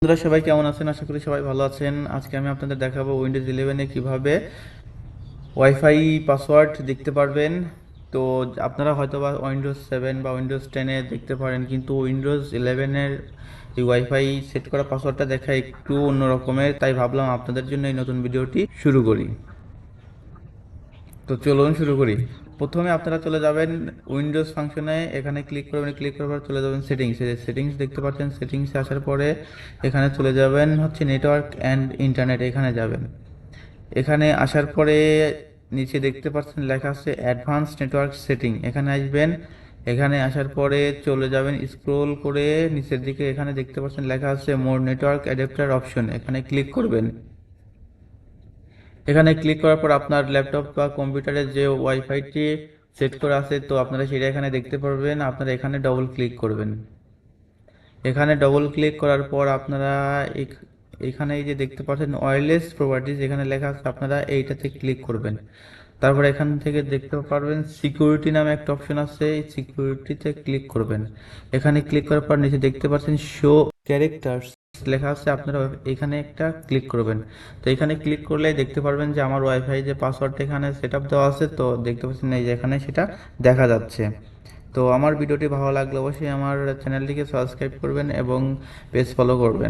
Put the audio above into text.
বন্ধুরা সবাই কেমন আছেন? আশা করি সবাই ভালো আছেন। আজকে আমি আপনাদের দেখাবো উইন্ডোজ 11-এ কিভাবে ওয়াইফাই পাসওয়ার্ড দেখতে পারবেন। তো আপনারা হয়তো বা উইন্ডোজ 7 বা উইন্ডোজ 10-এ দেখতে পারেন, কিন্তু উইন্ডোজ 11-এর এই ওয়াইফাই সেট করা পাসওয়ার্ডটা দেখা একটু অন্য রকমের, তাই ভাবলাম আপনাদের জন্য এই নতুন ভিডিওটি শুরু করি। তো চলুন শুরু করি। প্রথমে আপনারা চলে যাবেন উইন্ডোজ ফাংশনে, এখানে ক্লিক করবেন, ক্লিক করার পর চলে যাবেন সেটিংসে। সেটিংস দেখতে পাচ্ছেন, সেটিংসে আসার পরে এখানে চলে যাবেন হচ্ছে নেটওয়ার্ক অ্যান্ড ইন্টারনেট, এখানে যাবেন। এখানে আসার পরে নিচে দেখতে পাচ্ছেন লেখা আছে অ্যাডভান্স নেটওয়ার্ক সেটিং, এখানে আসবেন। এখানে আসার পরে চলে যাবেন স্ক্রোল করে নিচের দিকে, এখানে দেখতে পাচ্ছেন লেখা আছে মোর নেটওয়ার্ক অ্যাডাপ্টার অপশন, এখানে ক্লিক করবেন। এখানে ক্লিক করার পর আপনার ল্যাপটপ বা কম্পিউটারে যে ওয়াইফাইটি সেট করা আছে, তো আপনারা সেটা এখানে দেখতে পারবেন। আপনারা এখানে ডবল ক্লিক করবেন। এখানে ডবল ক্লিক করার পর আপনারা এখানে এই যে দেখতে পাচ্ছেন ওয়্যারলেস প্রপার্টিজ, এখানে লেখা আছে, আপনারা এইটাতে ক্লিক করবেন। তারপর এখান থেকে দেখতে পারবেন সিকিউরিটি নামে একটা অপশন আছে, এই সিকিউরিটিতে ক্লিক করবেন। এখানে ক্লিক করার পর নিচে দেখতে পাচ্ছেন শো ক্যারেক্টার্স লেখা আছে, আপনারা এখানে একটা ক্লিক করবেন। তো এখানে ক্লিক করলে দেখতে পারবেন যে আমার ওয়াইফাই যে পাসওয়ার্ডটা এখানে সেট আপ দেওয়া আছে, তো দেখতে পাচ্ছেন এই যে এখানে সেটা দেখা যাচ্ছে। তো আমার ভিডিওটি ভালো লাগলে অবশ্যই আমার চ্যানেলটিকে সাবস্ক্রাইব করবেন এবং পেজ ফলো করবেন।